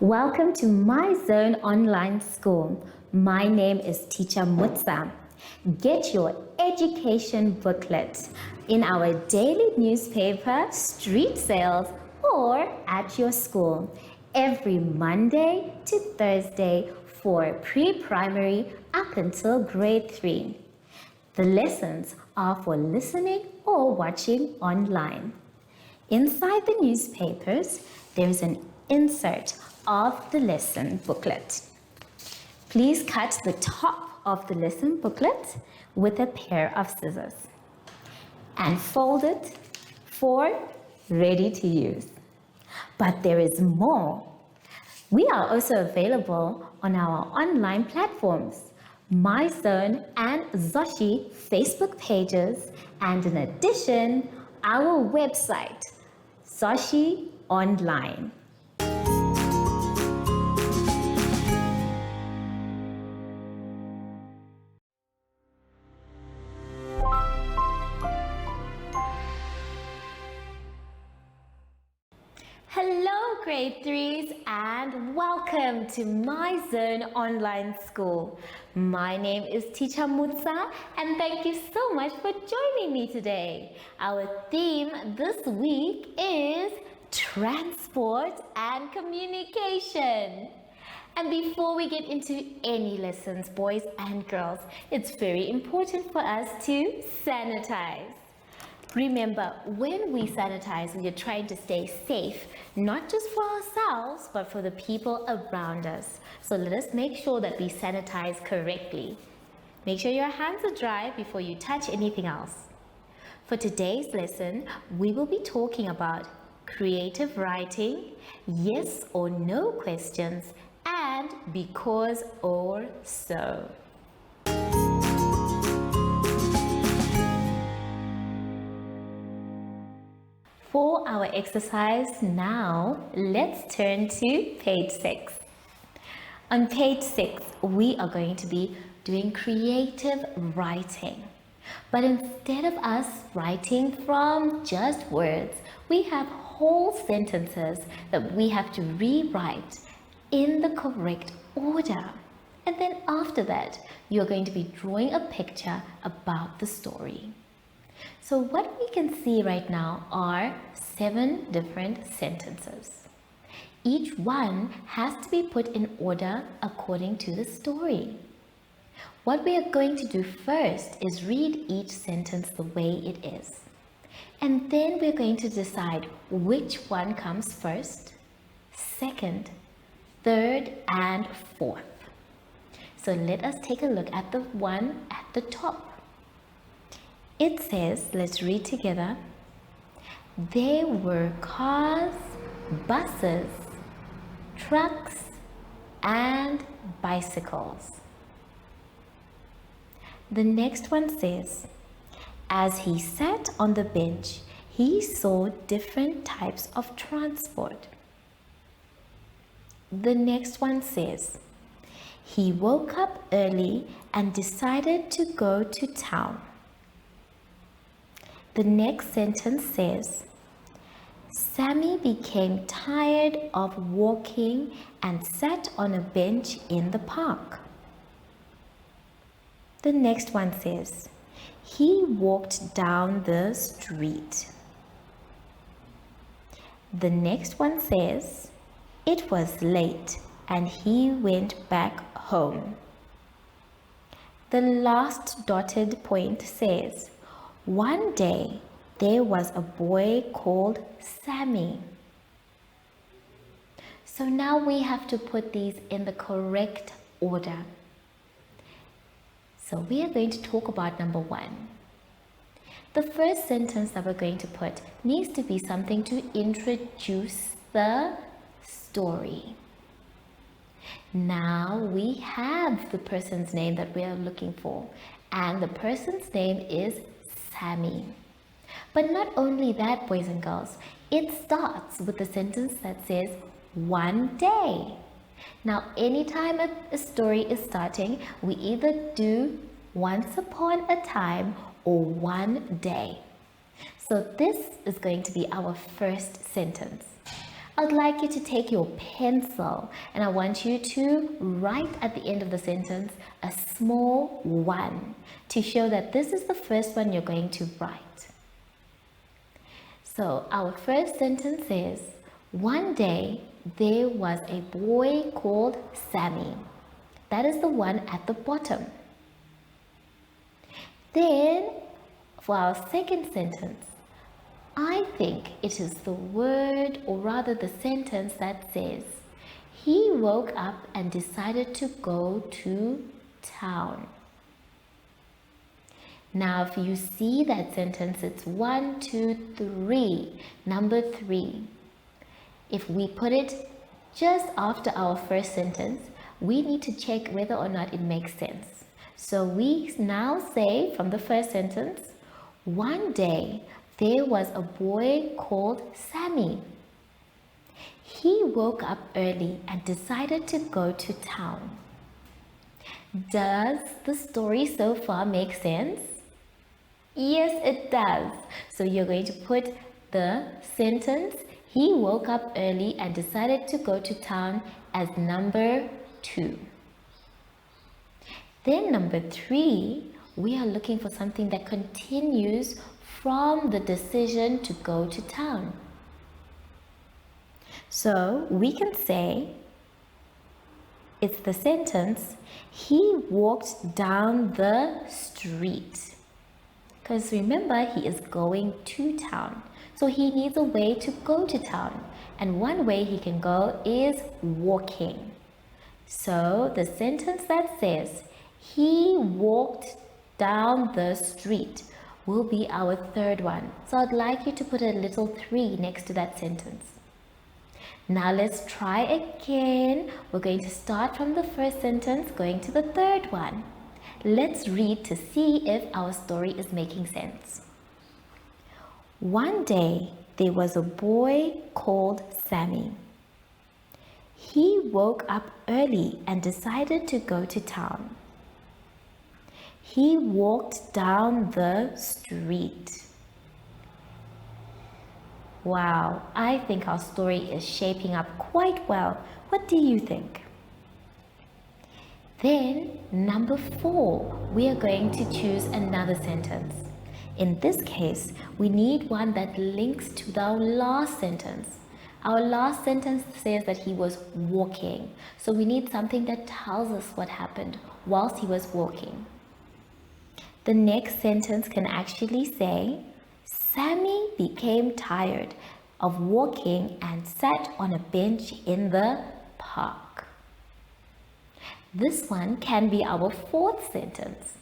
Welcome to My Zone Online School. My name is Teacher Mutsa. Get your education booklet in our daily newspaper, street sales, or at your school every Monday to Thursday for pre-primary up until grade 3. The lessons are for listening or watching online. Inside the newspapers, there is an insert of the lesson booklet. Please cut the top of the lesson booklet with a pair of scissors and fold it for ready to use. But there is more. We are also available on our online platforms, MyZone and Zoshi Facebook pages, and in addition, our website, Zoshi Online. Hello grade 3s and welcome to My Zone Online School. My name is Teacher Mutsa and thank you so much for joining me today. Our theme this week is transport and communication. And before we get into any lessons, boys and girls, it's very important for us to sanitize. Remember, when we sanitize, we are trying to stay safe, not just for ourselves, but for the people around us. So let us make sure that we sanitize correctly. Make sure your hands are dry before you touch anything else. For today's lesson, we will be talking about creative writing, yes or no questions, and because or so. For our exercise now, let's turn to page 6. On page 6, we are going to be doing creative writing. But instead of us writing from just words, we have whole sentences that we have to rewrite in the correct order. And then after that, you're going to be drawing a picture about the story. So what we can see right now are 7 different sentences. Each one has to be put in order according to the story. What we are going to do first is read each sentence the way it is. And then we're going to decide which one comes first, second, third, and fourth. So let us take a look at the one at the top. It says, let's read together, there were cars, buses, trucks, and bicycles. The next one says, as he sat on the bench, he saw different types of transport. The next one says, he woke up early and decided to go to town. The next sentence says, Sammy became tired of walking and sat on a bench in the park. The next one says, he walked down the street. The next one says, it was late and he went back home. The last dotted point says, one day, there was a boy called Sammy. So now we have to put these in the correct order. So we are going to talk about number 1. The first sentence that we're going to put needs to be something to introduce the story. Now we have the person's name that we are looking for, and the person's name is Sammy. But not only that, boys and girls, it starts with the sentence that says one day. Now anytime a story is starting, we either do once upon a time or one day. So this is going to be our first sentence. I'd like you to take your pencil and I want you to write at the end of the sentence a small 1 to show that this is the first one you're going to write. So our first sentence is, one day there was a boy called Sammy. That is the one at the bottom. Then for our second sentence, I think it is the word, or rather the sentence that says, he woke up and decided to go to town. Now if you see that sentence, it's 1, 2, 3, number 3. If we put it just after our first sentence, we need to check whether or not it makes sense. So we now say from the first sentence, one day there was a boy called Sammy. He woke up early and decided to go to town. Does the story so far make sense? Yes, it does. So you're going to put the sentence, he woke up early and decided to go to town, as number 2. Then number 3, we are looking for something that continues from the decision to go to town. So we can say, it's the sentence, he walked down the street. Because remember, he is going to town. So he needs a way to go to town. And one way he can go is walking. So the sentence that says, he walked down the street will be our third one. So I'd like you to put a little 3 next to that sentence. Now let's try again. We're going to start from the first sentence, going to the third one. Let's read to see if our story is making sense. One day, there was a boy called Sammy. He woke up early and decided to go to town. He walked down the street. Wow, I think our story is shaping up quite well. What do you think? Then, number 4, we are going to choose another sentence. In this case, we need one that links to our last sentence. Our last sentence says that he was walking. So we need something that tells us what happened whilst he was walking. The next sentence can actually say, Sammy became tired of walking and sat on a bench in the park. This one can be our 4th sentence.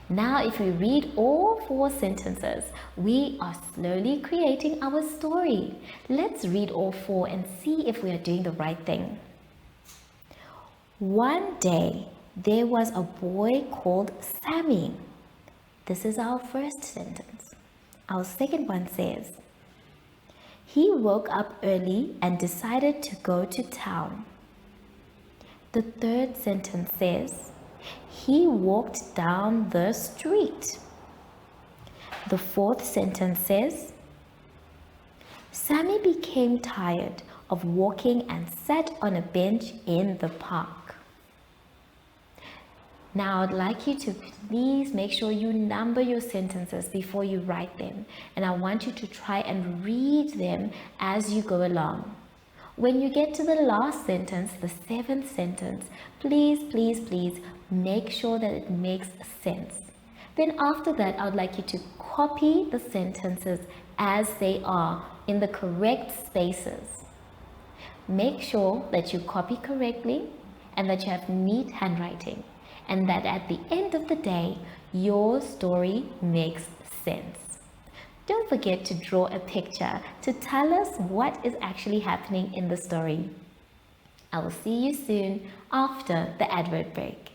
Now, if we read all 4 sentences, we are slowly creating our story. Let's read all 4 and see if we are doing the right thing. One day, there was a boy called Sammy. This is our first sentence. Our second one says, he woke up early and decided to go to town. The third sentence says, he walked down the street. The fourth sentence says, Sammy became tired of walking and sat on a bench in the park. Now, I'd like you to please make sure you number your sentences before you write them. And I want you to try and read them as you go along. When you get to the last sentence, the 7th sentence, please make sure that it makes sense. Then after that, I would like you to copy the sentences as they are in the correct spaces. Make sure that you copy correctly and that you have neat handwriting, and that at the end of the day, your story makes sense. Don't forget to draw a picture to tell us what is actually happening in the story. I will see you soon after the advert break.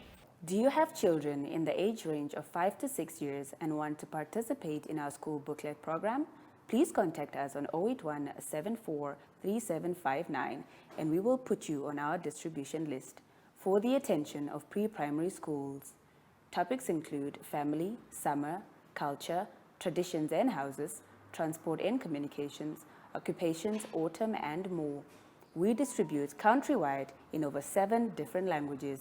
Do you have children in the age range of 5 to 6 years and want to participate in our school booklet program? Please contact us on 081 74 3759 and we will put you on our distribution list. For the attention of pre-primary schools. Topics include family, summer, culture, traditions and houses, transport and communications, occupations, autumn, and more. We distribute countrywide in over 7 different languages.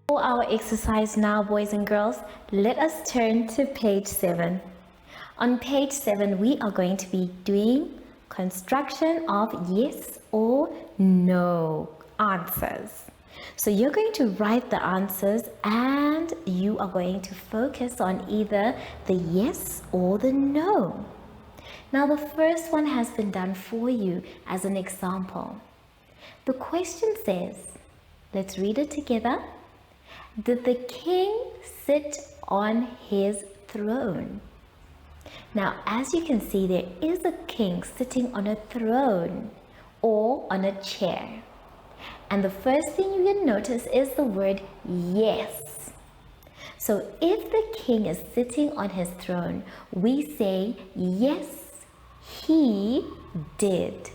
For our exercise now, boys and girls, let us turn to page 7. On page 7, we are going to be doing construction of yes or no answers. So you're going to write the answers and you are going to focus on either the yes or the no. Now the first one has been done for you as an example. The question says, let's read it together. Did the king sit on his throne? Now, as you can see, there is a king sitting on a throne or on a chair. And the first thing you can notice is the word yes. So if the king is sitting on his throne, we say, yes, he did.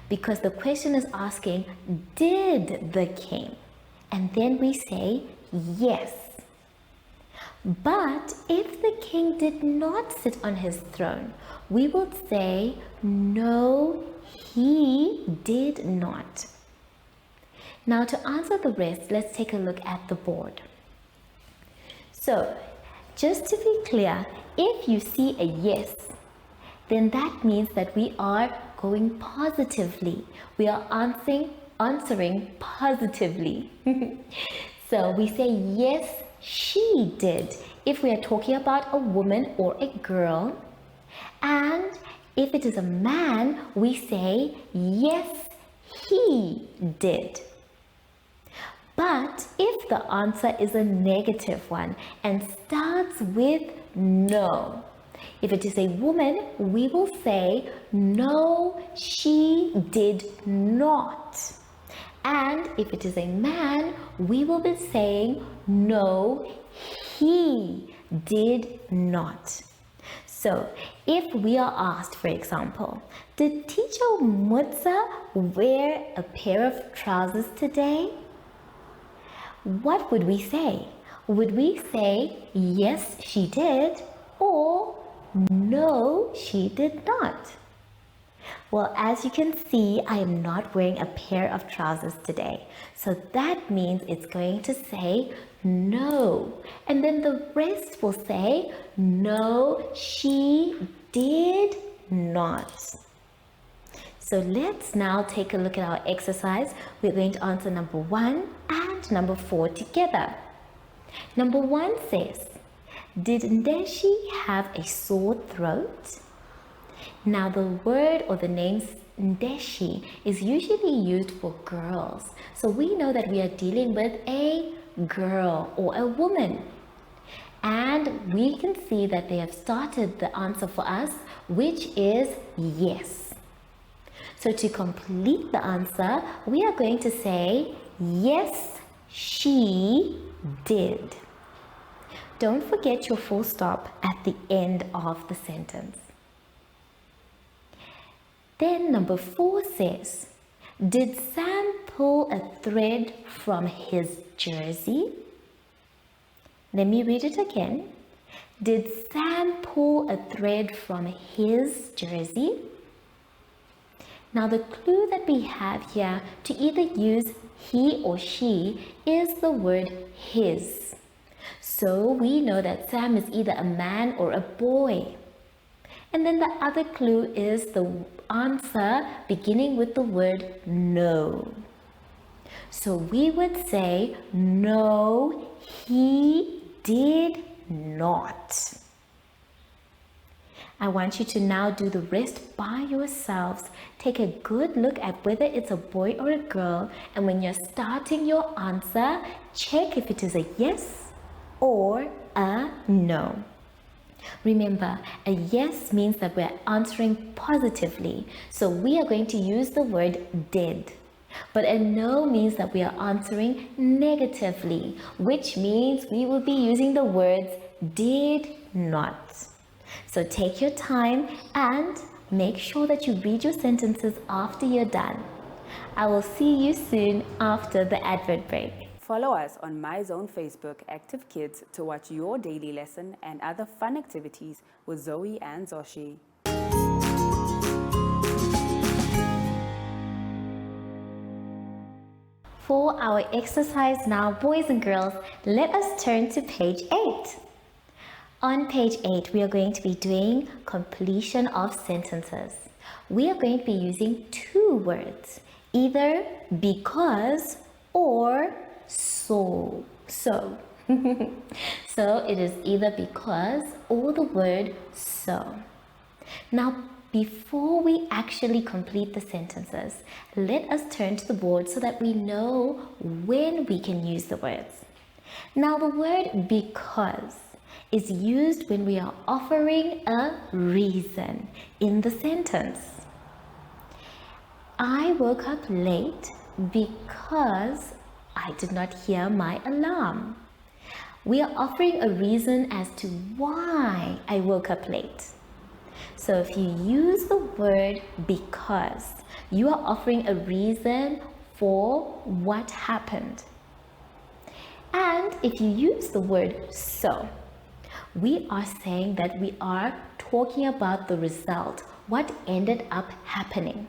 Because the question is asking, did the king? And then we say, yes. But if the king did not sit on his throne, we would say, no, he did not. Now to answer the rest, let's take a look at the board. So, just to be clear, if you see a yes, then that means that we are going positively. We are answering positively. So we say yes, she did if we are talking about a woman or a girl. And if it is a man, we say yes, he did. But if the answer is a negative one and starts with no, if it is a woman, we will say no, she did not. And if it is a man, we will be saying no, he did not. So if we are asked, for example, did teacher Mutsa wear a pair of trousers today? What would we say? Would we say yes, she did, or no, she did not? Well, as you can see, I am not wearing a pair of trousers today. So that means it's going to say no. And then the rest will say, no, she did not. So let's now take a look at our exercise. We're going to answer number 1 and number 4 together. Number 1 says, did Ndeshi have a sore throat? Now the word or the name Ndeshi is usually used for girls. So we know that we are dealing with a girl or a woman. And we can see that they have started the answer for us, which is yes. So to complete the answer, we are going to say, yes, she did. Don't forget your full stop at the end of the sentence. Then number 4 says, did Sam pull a thread from his jersey? Let me read it again. Did Sam pull a thread from his jersey? Now the clue that we have here to either use he or she is the word his. So we know that Sam is either a man or a boy. And then the other clue is the answer beginning with the word no. So we would say, no, he did not. I want you to now do the rest by yourselves. Take a good look at whether it's a boy or a girl, and when you're starting your answer, check if it is a yes or a no. Remember, a yes means that we're answering positively, so we are going to use the word did. But a no means that we are answering negatively, which means we will be using the words did not. So take your time and make sure that you read your sentences after you're done. I will see you soon after the advert break. Follow us on MyZone Facebook Active Kids to watch your daily lesson and other fun activities with Zoe and Zoshi. For our exercise now, boys and girls, let us turn to page 8. On page 8, we are going to be doing completion of sentences. We are going to be using two words, either because or so. So it is either because or the word so. Now, before we actually complete the sentences, let us turn to the board so that we know when we can use the words. Now, the word because is used when we are offering a reason in the sentence. I woke up late because I did not hear my alarm. We are offering a reason as to why I woke up late. So if you use the word because, you are offering a reason for what happened. And if you use the word so, we are saying that we are talking about the result, what ended up happening.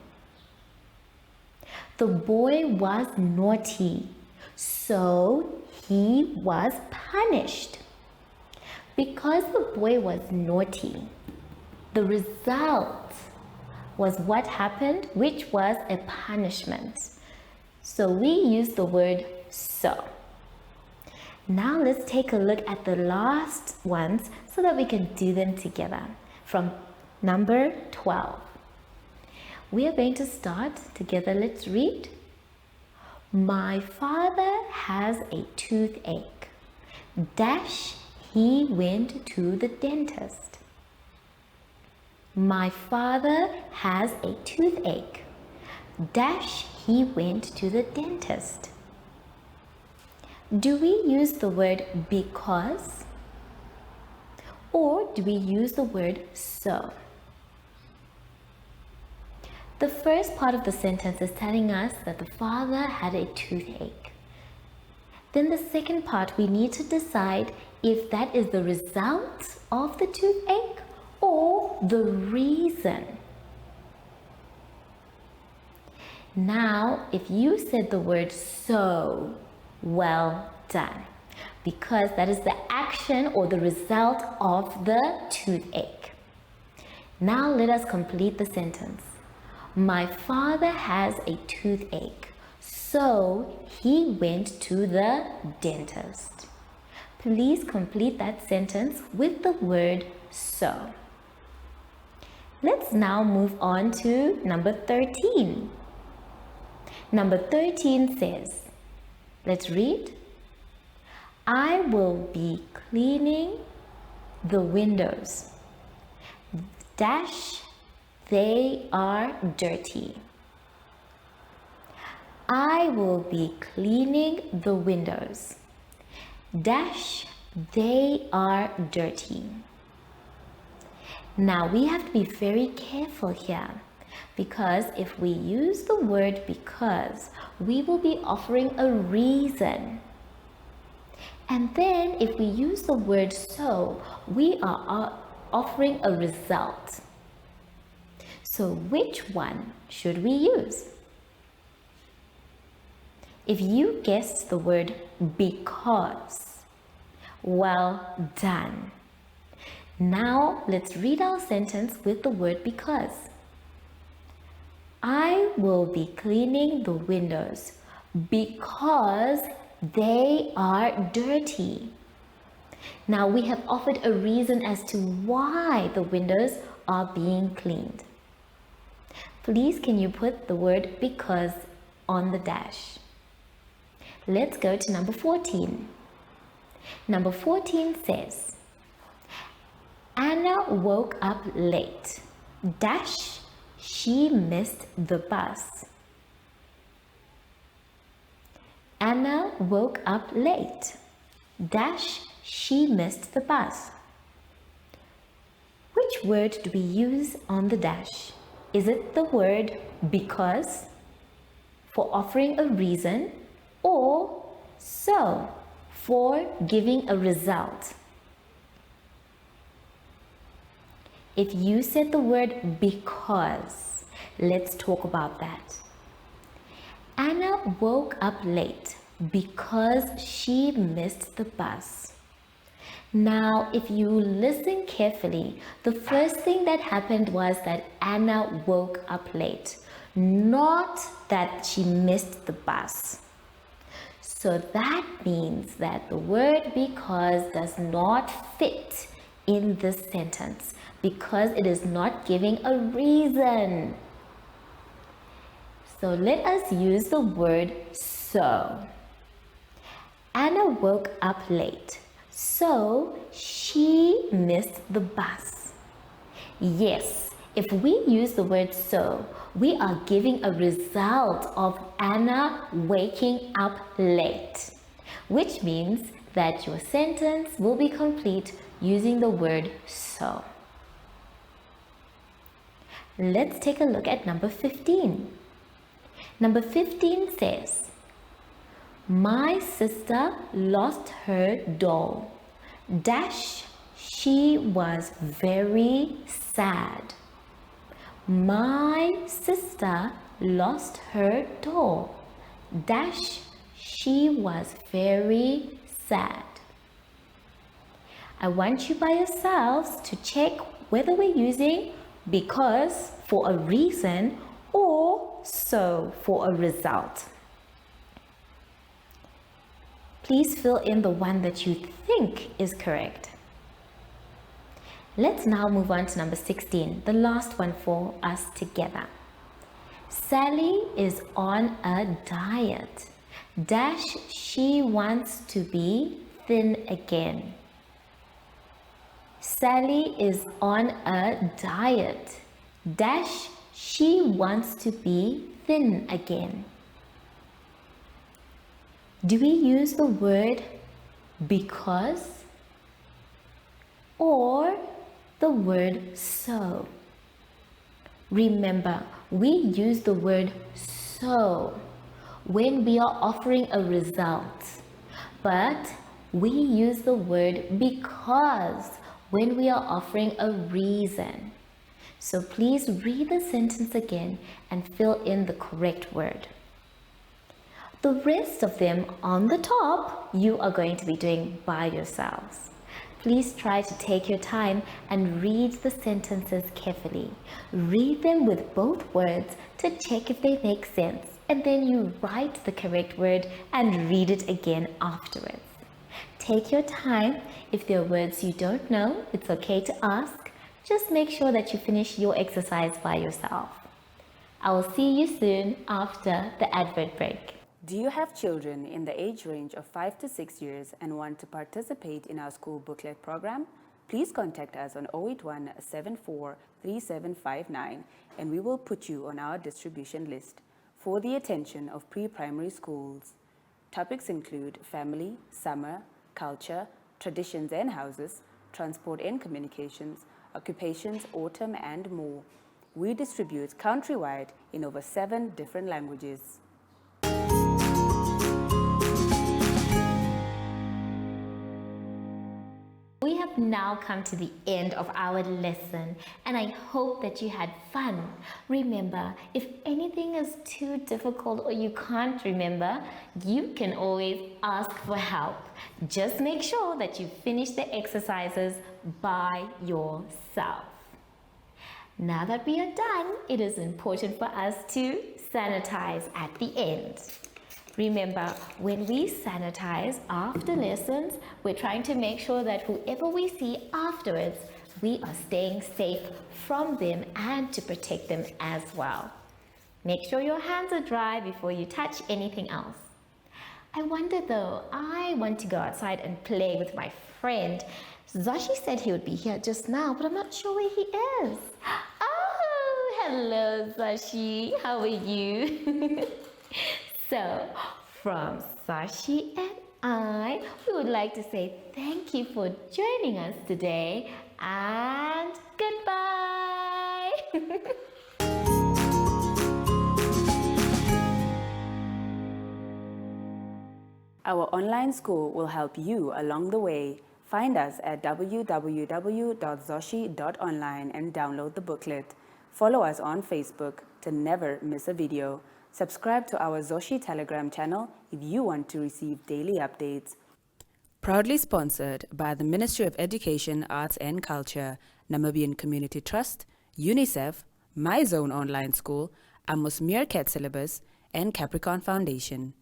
The boy was naughty, so he was punished. Because the boy was naughty, the result was what happened, which was a punishment. So we use the word so. Now let's take a look at the last ones so that we can do them together. From number 12. We are going to start together. Let's read. My father has a toothache. Dash, he went to the dentist. My father has a toothache. Dash, he went to the dentist. Do we use the word because? Or do we use the word so? The first part of the sentence is telling us that the father had a toothache. Then the second part, we need to decide if that is the result of the toothache or the reason. Now, if you said the word so, well done, because that is the action or the result of the toothache. Now let us complete the sentence. My father has a toothache, so he went to the dentist. Please complete that sentence with the word so. Let's now move on to number 13. Number 13 says, let's read. I will be cleaning the windows. Dash, they are dirty. I will be cleaning the windows. Dash, they are dirty. Now we have to be very careful here, because if we use the word because, we will be offering a reason. And then if we use the word so, we are offering a result. So which one should we use? If you guessed the word because, well done. Now let's read our sentence with the word because. I will be cleaning the windows because they are dirty. Now we have offered a reason as to why the windows are being cleaned. Please can you put the word because on the dash. Let's go to number 14. Number 14 says, Anna woke up late. Dash, she missed the bus. Anna woke up late. Dash, she missed the bus. Which word do we use on the dash? Is it the word because for offering a reason, or So, for giving a result. If you said the word because, let's talk about that. Anna woke up late because she missed the bus. Now, if you listen carefully, the first thing that happened was that Anna woke up late, not that she missed the bus. So that means that the word because does not fit in this sentence because it is not giving a reason. So let us use the word so. Anna woke up late, so she missed the bus. Yes, if we use the word so, we are giving a result of Anna waking up late, which means that your sentence will be complete using the word so. Let's take a look at number 15. Number 15 says, my sister lost her doll. Dash, she was very sad. My sister lost her doll. Dash, she was very sad. I want you by yourselves to check whether we're using because for a reason or so for a result. Please fill in the one that you think is correct. Let's now move on to number 16, the last one for us together. Sally is on a diet. Dash, she wants to be thin again. Sally is on a diet. Dash, she wants to be thin again. Do we use the word because or the word so? Remember, we use the word so when we are offering a result, but we use the word because when we are offering a reason. So please read the sentence again and fill in the correct word. The rest of them on the top, you are going to be doing by yourselves. Please try to take your time and read the sentences carefully. Read them with both words to check if they make sense, and then you write the correct word and read it again afterwards. Take your time. If there are words you don't know, it's okay to ask. Just make sure that you finish your exercise by yourself. I will see you soon after the advert break. Do you have children in the age range of 5 to 6 years and want to participate in our school booklet program? Please contact us on 081 74 3759 and we will put you on our distribution list for the attention of pre-primary schools. Topics include family, summer, culture, traditions and houses, transport and communications, occupations, autumn and more. We distribute countrywide in over 7 different languages. We have now come to the end of our lesson and I hope that you had fun. Remember, if anything is too difficult or you can't remember, you can always ask for help. Just make sure that you finish the exercises by yourself. Now that we are done, it is important for us to sanitize at the end. Remember, when we sanitize after lessons, we're trying to make sure that whoever we see afterwards, we are staying safe from them and to protect them as well. Make sure your hands are dry before you touch anything else. I wonder though, I want to go outside and play with my friend. Zashi said he would be here just now, but I'm not sure where he is. Oh, hello Zashi, how are you? So, from Sashi and I, we would like to say thank you for joining us today and goodbye. Our online school will help you along the way. Find us at www.zoshi.online and download the booklet. Follow us on Facebook to never miss a video. Subscribe to our Zoshi Telegram channel if you want to receive daily updates. Proudly sponsored by the Ministry of Education, Arts and Culture, Namibian Community Trust, UNICEF, My Zone Online School, Amos Meerkat Syllabus, and Capricorn Foundation.